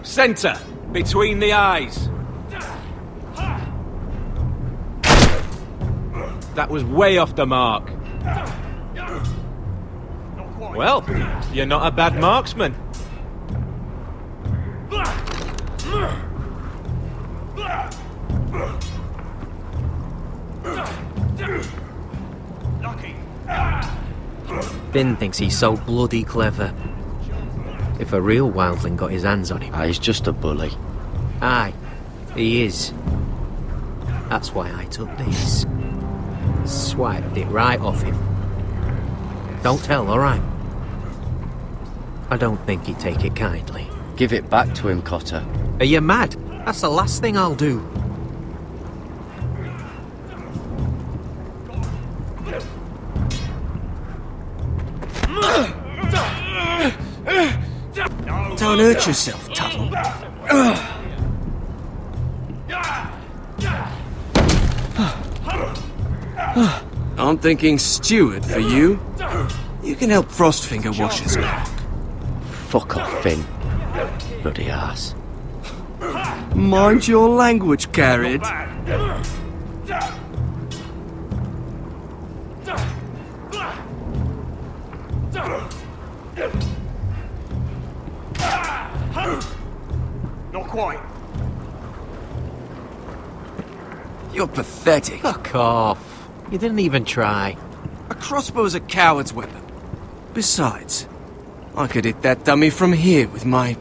Center, between the eyes. That was way off the mark. Well, you're not a bad marksman. Finn thinks he's so bloody clever. If a real wildling got his hands on him... He's just a bully. Aye, he is. That's why I took this. Swiped it right off him. Don't tell, alright? I don't think he'd take it kindly. Give it back to him, Cotter. Are you mad? That's the last thing I'll do. Don't hurt yourself, Tuttle. I'm thinking steward for you. You can help Frostfinger wash his cock. Fuck off, Finn. Bloody ass. Mind your language, Garrett. Not quite. You're pathetic. Fuck off. You didn't even try. A crossbow's a coward's weapon. Besides, I could hit that dummy from here with my...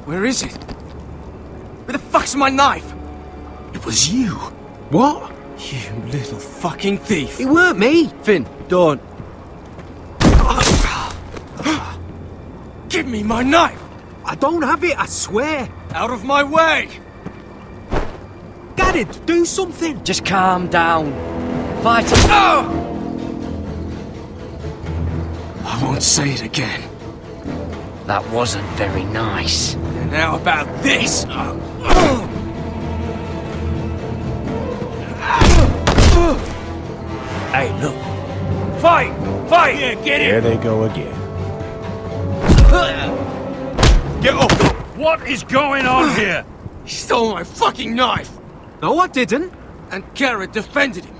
Where is it? Where the fuck's my knife? It was you. What? You little fucking thief. It weren't me. Finn, don't. Give me my knife! I don't have it, I swear. Out of my way! Garrett, do something. Just calm down. Fight him. I won't say it again. That wasn't very nice. And how about this? Hey, look. Fight! Fight! Yeah, get it! There they go again. Get off! What is going on here? He stole my fucking knife! No, I didn't. And Garrett defended him.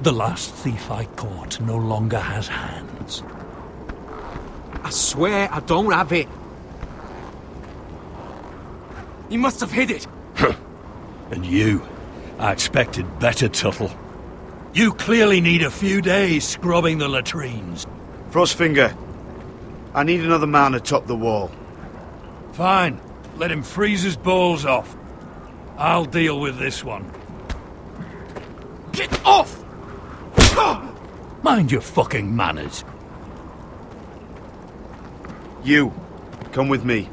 The last thief I caught no longer has hands. I swear I don't have it. He must have hid it. And you, I expected better, Tuttle. You clearly need a few days scrubbing the latrines. Frostfinger, I need another man atop the wall. Fine, let him freeze his balls off. I'll deal with this one. Get off! Mind your fucking manners. You, come with me.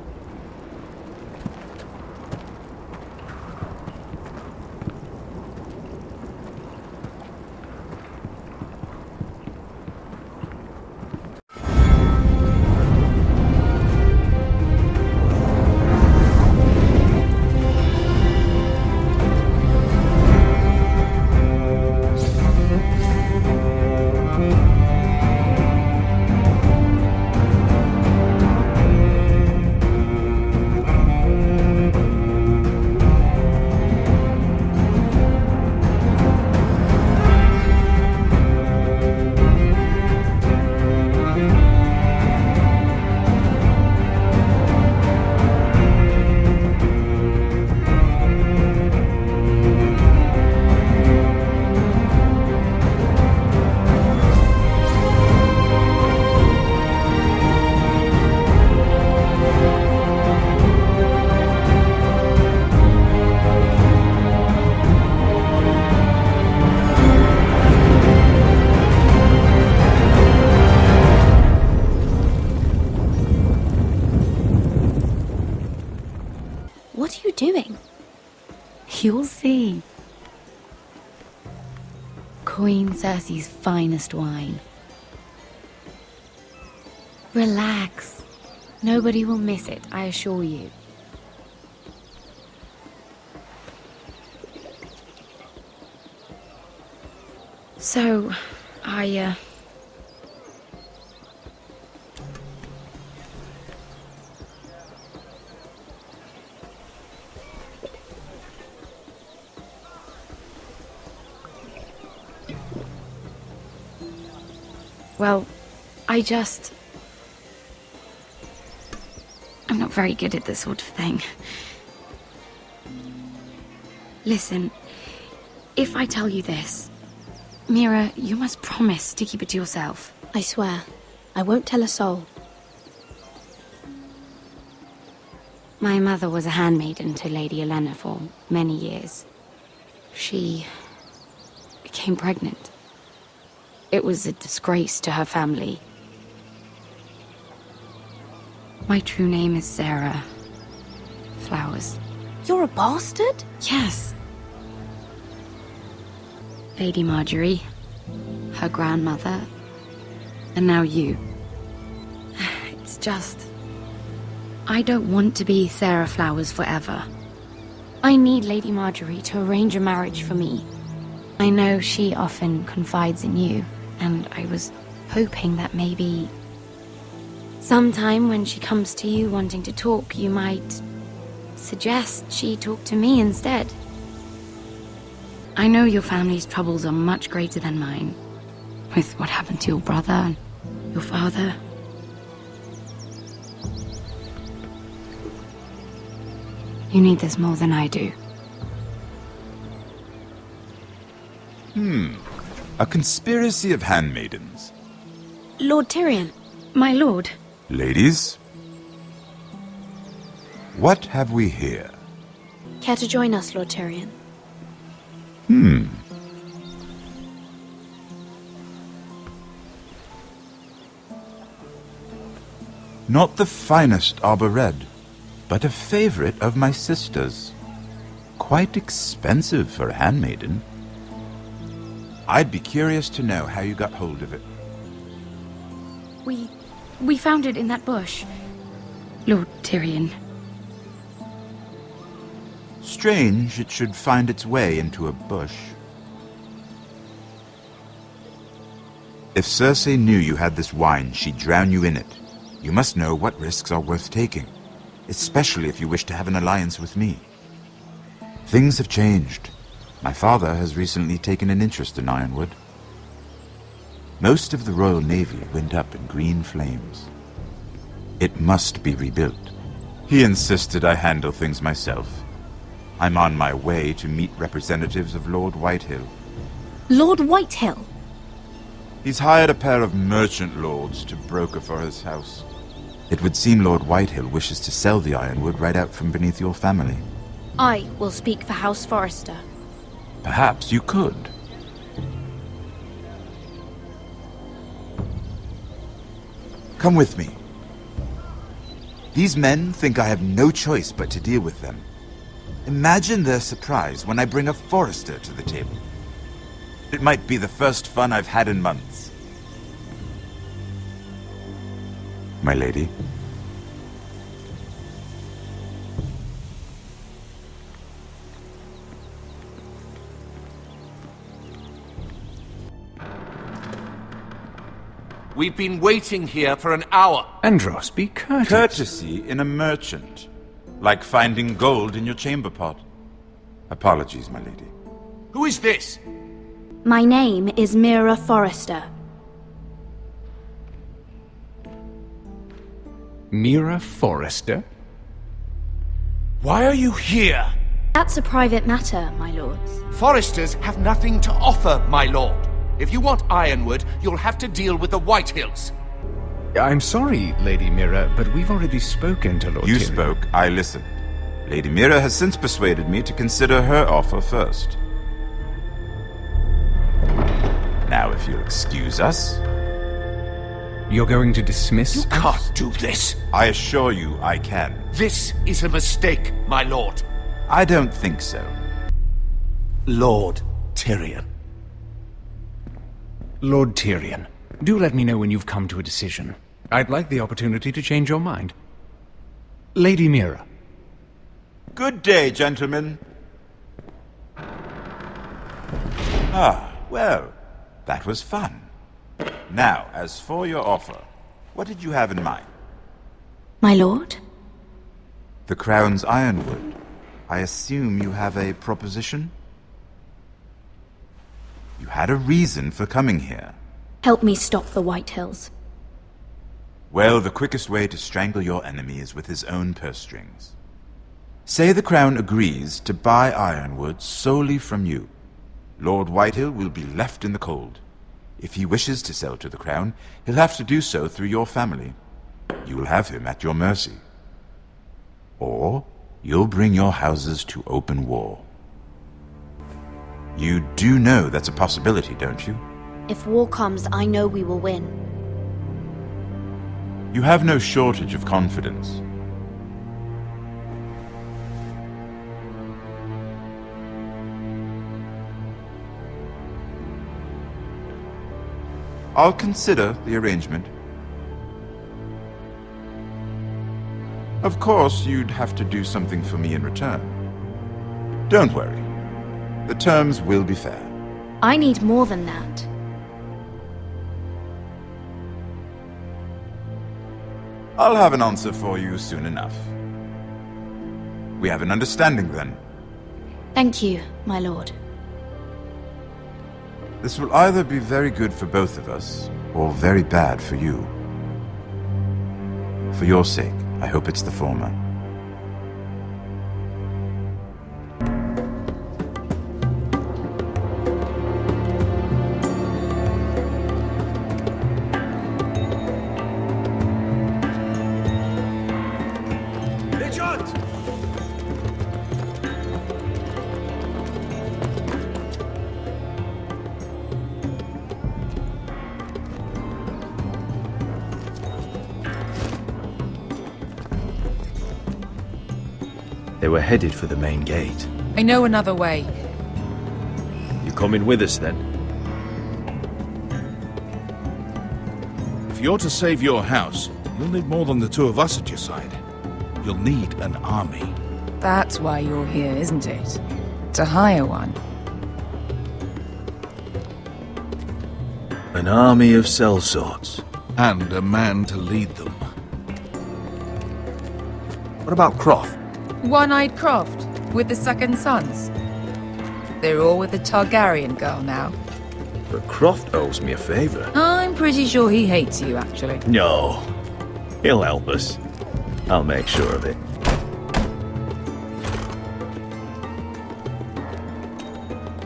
What are you doing? You'll see. Queen Cersei's finest wine. Relax. Nobody will miss it, I assure you. So, well, I'm not very good at this sort of thing. Listen, if I tell you this, Mira, you must promise to keep it to yourself. I swear, I won't tell a soul. My mother was a handmaiden to Lady Elena for many years. She became pregnant. It was a disgrace to her family. My true name is Sarah Flowers. You're a bastard? Yes. Lady Marjorie, her grandmother, and now you. It's just... I don't want to be Sarah Flowers forever. I need Lady Marjorie to arrange a marriage for me. I know she often confides in you, and I was hoping that maybe... sometime when she comes to you wanting to talk, you might suggest she talk to me instead. I know your family's troubles are much greater than mine, with what happened to your brother and your father. You need this more than I do. A conspiracy of handmaidens. Lord Tyrion. My lord. Ladies, what have we here? Care to join us, Lord Tyrion? Not the finest arbor red, but a favorite of my sister's. Quite expensive for a handmaiden. I'd be curious to know how you got hold of it. We found it in that bush. Lord Tyrion. Strange it should find its way into a bush. If Cersei knew you had this wine, she'd drown you in it. You must know what risks are worth taking, especially if you wish to have an alliance with me. Things have changed. My father has recently taken an interest in Ironwood. Most of the Royal Navy went up in green flames. It must be rebuilt. He insisted I handle things myself. I'm on my way to meet representatives of Lord Whitehill. Lord Whitehill? He's hired a pair of merchant lords to broker for his house. It would seem Lord Whitehill wishes to sell the Ironwood right out from beneath your family. I will speak for House Forrester. Perhaps you could. Come with me. These men think I have no choice but to deal with them. Imagine their surprise when I bring a Forrester to the table. It might be the first fun I've had in months. My lady. We've been waiting here for an hour. Andros, be courteous. Courtesy in a merchant. Like finding gold in your chamber pot. Apologies, my lady. Who is this? My name is Mira Forrester. Mira Forrester? Why are you here? That's a private matter, my lords. Foresters have nothing to offer, my lord. If you want Ironwood, you'll have to deal with the Whitehills. I'm sorry, Lady Mira, but we've already spoken to Lord You Tyrion. spoke, I listened. Lady Mira has since persuaded me to consider her offer first. Now, if you'll excuse us... You're going to dismiss You us? can't do this. I assure you I can. This is a mistake, my lord. I don't think so. Lord Tyrion. Lord Tyrion, do let me know when you've come to a decision. I'd like the opportunity to change your mind. Lady Mira. Good day, gentlemen. Ah, well, that was fun. Now, as for your offer, what did you have in mind? My lord? The Crown's Ironwood. I assume you have a proposition? You had a reason for coming here. Help me stop the White Hills. Well, the quickest way to strangle your enemy is with his own purse strings. Say the Crown agrees to buy Ironwood solely from you. Lord Whitehill will be left in the cold. If he wishes to sell to the Crown, he'll have to do so through your family. You will have him at your mercy. Or you'll bring your houses to open war. You do know that's a possibility, don't you? If war comes, I know we will win. You have no shortage of confidence. I'll consider the arrangement. Of course, you'd have to do something for me in return. Don't worry. The terms will be fair. I need more than that. I'll have an answer for you soon enough. We have an understanding then. Thank you, my lord. This will either be very good for both of us, or very bad for you. For your sake, I hope it's the former. They were headed for the main gate. I know another way. You coming with us then? If you're to save your house, you'll need more than the two of us at your side. You'll need an army. That's why you're here, isn't it? To hire one. An army of sellswords. And a man to lead them. What about Croft? One-eyed Croft, with the second sons. They're all with the Targaryen girl now. But Croft owes me a favor. I'm pretty sure he hates you, actually. No. He'll help us. I'll make sure of it.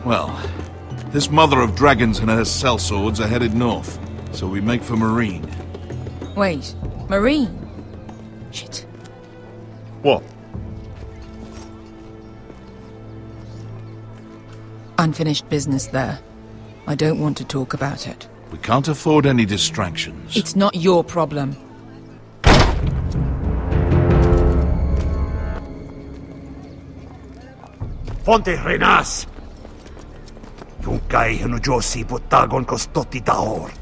Well, this mother of dragons and her sellswords are headed north, so we make for Marine. Wait, Marine? Shit. What? Unfinished business there. I don't want to talk about it. We can't afford any distractions. It's not your problem. Fonte Renas! Yung kay Josi Putagon Kostoti Tahor.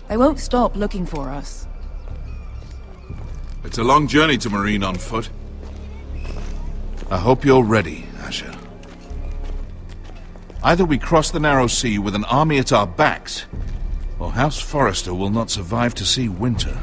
They won't stop looking for us. It's a long journey to Marine on foot. I hope you're ready, Asher. Either we cross the narrow sea with an army at our backs, or House Forrester will not survive to see winter.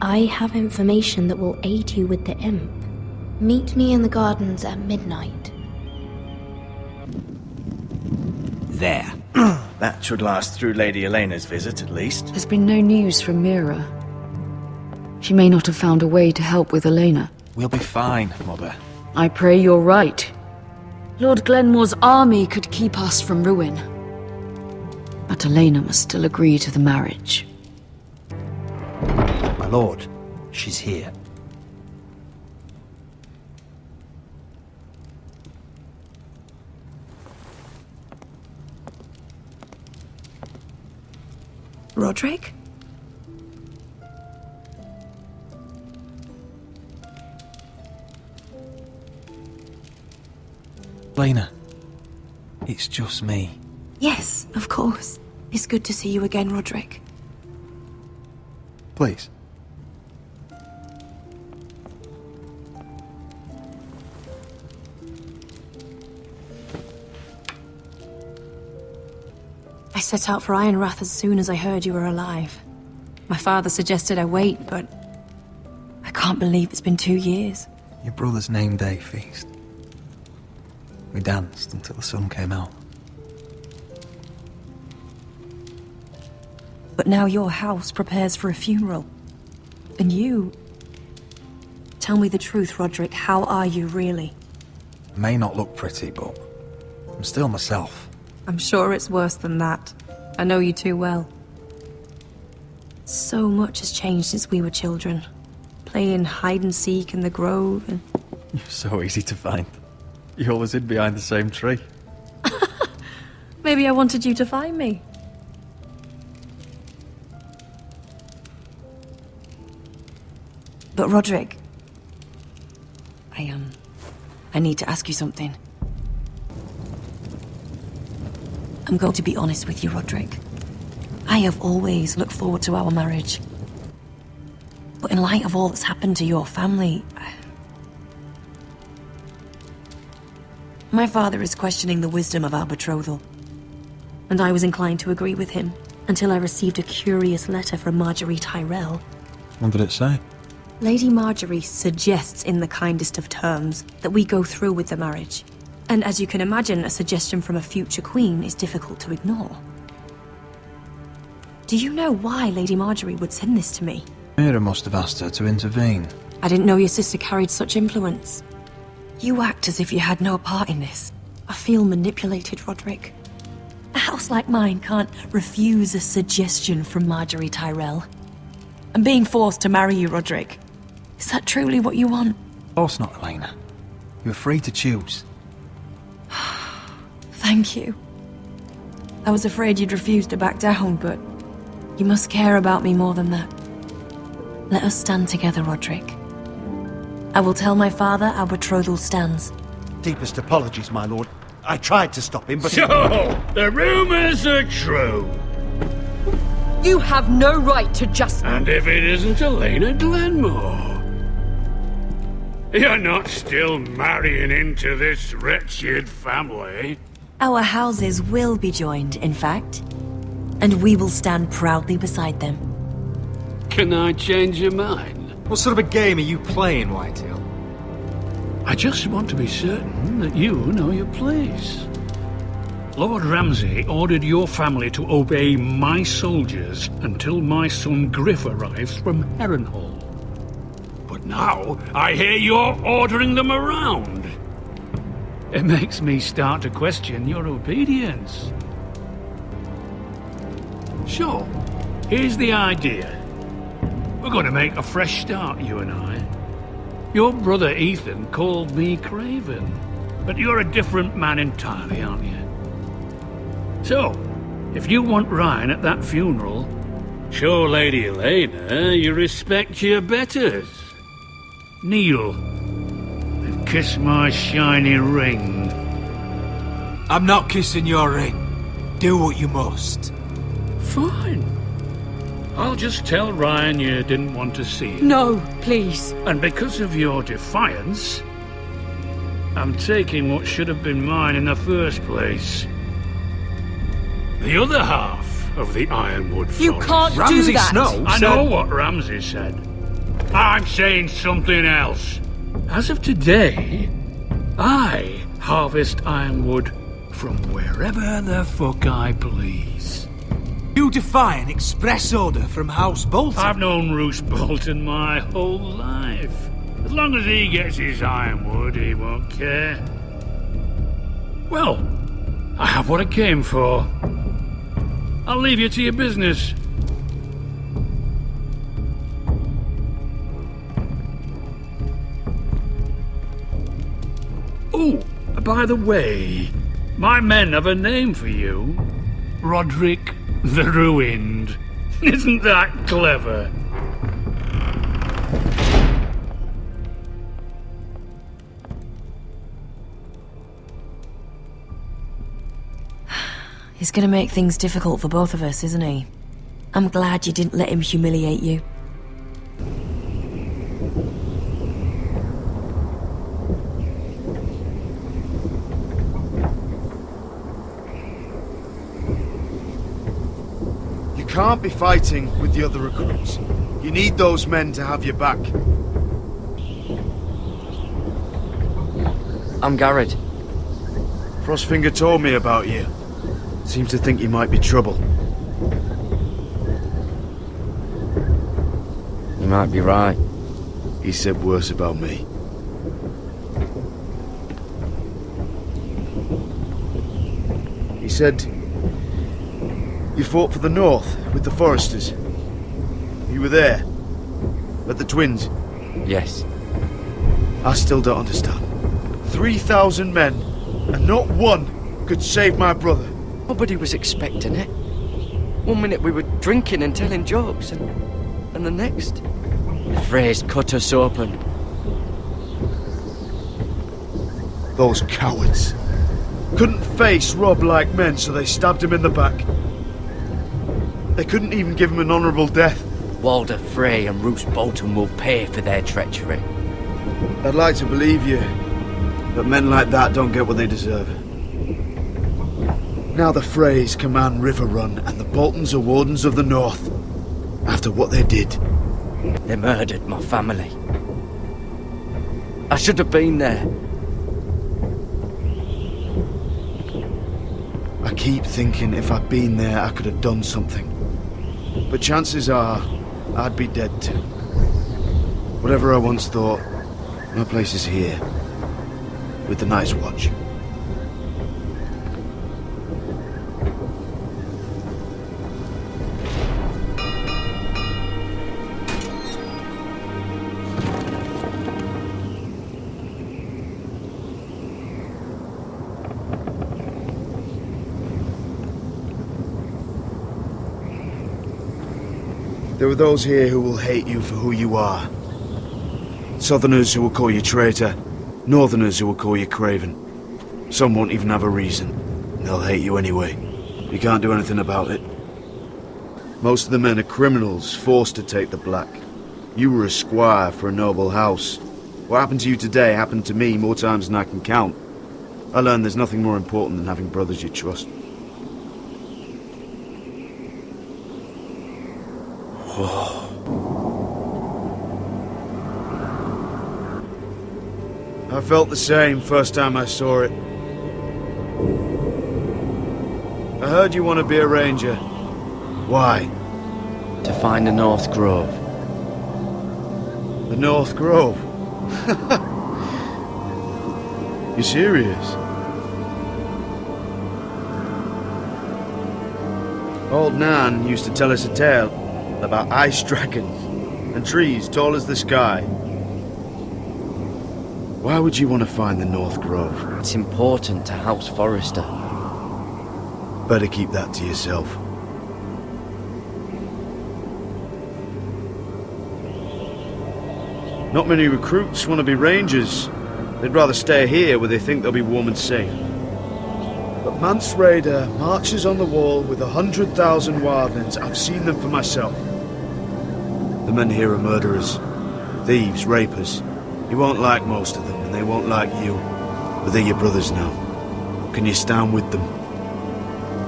I have information that will aid you with the imp. Meet me in the gardens at midnight. There. That should last through Lady Elena's visit, at least. There's been no news from Mira. She may not have found a way to help with Elena. We'll be fine, Mother. I pray you're right. Lord Glenmore's army could keep us from ruin. But Elena must still agree to the marriage. My lord, she's here. Roderick? Elena, it's just me. Yes, of course. It's good to see you again, Roderick. Please. I set out for Ironrath as soon as I heard you were alive. My father suggested I wait, but I can't believe it's been 2 years. Your brother's name day feast. We danced until the sun came out. But now your house prepares for a funeral. And you... Tell me the truth, Roderick. How are you, really? I may not look pretty, but I'm still myself. I'm sure it's worse than that. I know you too well. So much has changed since we were children. Playing hide-and-seek in the grove and... You're so easy to find. You always hid behind the same tree. Maybe I wanted you to find me. But Roderick... I need to ask you something. I'm going to be honest with you, Roderick. I have always looked forward to our marriage. But in light of all that's happened to your family... My father is questioning the wisdom of our betrothal. And I was inclined to agree with him, until I received a curious letter from Marjorie Tyrell. What did it say? Lady Marjorie suggests in the kindest of terms that we go through with the marriage. And as you can imagine, a suggestion from a future queen is difficult to ignore. Do you know why Lady Marjorie would send this to me? Mira must have asked her to intervene. I didn't know your sister carried such influence. You act as if you had no part in this. I feel manipulated, Roderick. A house like mine can't refuse a suggestion from Marjorie Tyrell. I'm being forced to marry you, Roderick. Is that truly what you want? Of course not, Elena. You're free to choose. Thank you. I was afraid you'd refuse to back down, but you must care about me more than that. Let us stand together, Roderick. I will tell my father our betrothal stands. Deepest apologies, my lord. I tried to stop him, but... So, the rumors are true. You have no right to just... And if it isn't Elena Glenmore? You're not still marrying into this wretched family. Our houses will be joined, in fact. And we will stand proudly beside them. Can I change your mind? What sort of a game are you playing, Whitetail? I just want to be certain that you know your place. Lord Ramsay ordered your family to obey my soldiers until my son Griff arrives from Harrenhal. But now, I hear you're ordering them around. It makes me start to question your obedience. So, here's the idea. We're going to make a fresh start, you and I. Your brother Ethan called me Craven, but you're a different man entirely, aren't you? So, if you want Ryan at that funeral, show Lady Elena you respect your betters. Kneel and kiss my shiny ring. I'm not kissing your ring. Do what you must. Fine. I'll just tell Ryan you didn't want to see it. No, please. And because of your defiance, I'm taking what should have been mine in the first place. The other half of the Ironwood Forest. You can't do that! Snow I said... know what Ramsay said. I'm saying something else. As of today, I harvest ironwood from wherever the fuck I please. You defy an express order from House Bolton? I've known Roose Bolton my whole life. As long as he gets his ironwood, he won't care. Well, I have what I came for. I'll leave you to your business. Oh, by the way, my men have a name for you. Roderick the Ruined. Isn't that clever? He's gonna make things difficult for both of us, isn't he? I'm glad you didn't let him humiliate you. You can't be fighting with the other recruits. You need those men to have your back. I'm Garrett. Frostfinger told me about you. Seems to think you might be trouble. You might be right. He said worse about me. He said you fought for the North with the Foresters. You were there. At the Twins. Yes. I still don't understand. 3,000 men, and not one could save my brother. Nobody was expecting it. One minute we were drinking and telling jokes, and the next, the Freys cut us open. Those cowards. Couldn't face Rob like men, so they stabbed him in the back. They couldn't even give him an honourable death. Walder Frey and Roose Bolton will pay for their treachery. I'd like to believe you, but men like that don't get what they deserve. Now the Freys command River Run, and the Boltons are Wardens of the North. After what they did. They murdered my family. I should have been there. I keep thinking if I'd been there, I could have done something. But chances are, I'd be dead too. Whatever I once thought, my place is here. With the Night's Watch. There are those here who will hate you for who you are. Southerners who will call you traitor. Northerners who will call you craven. Some won't even have a reason. They'll hate you anyway. You can't do anything about it. Most of the men are criminals, forced to take the black. You were a squire for a noble house. What happened to you today happened to me more times than I can count. I learned there's nothing more important than having brothers you trust. I felt the same first time I saw it. I heard you want to be a ranger. Why? To find the North Grove. The North Grove? You serious? Old Nan used to tell us a tale about ice dragons and trees tall as the sky. Why would you want to find the North Grove? It's important to House Forrester. Better keep that to yourself. Not many recruits want to be rangers. They'd rather stay here where they think they'll be warm and safe. But Mance Rayder marches on the wall with 100,000 wildlings. I've seen them for myself. The men here are murderers, thieves, rapers. You won't like most of them, and they won't like you. But they're your brothers now. Can you stand with them?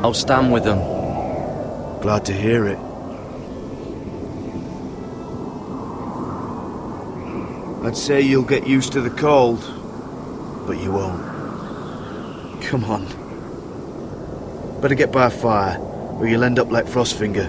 I'll stand with them. Glad to hear it. I'd say you'll get used to the cold, but you won't. Come on. Better get by a fire, or you'll end up like Frostfinger.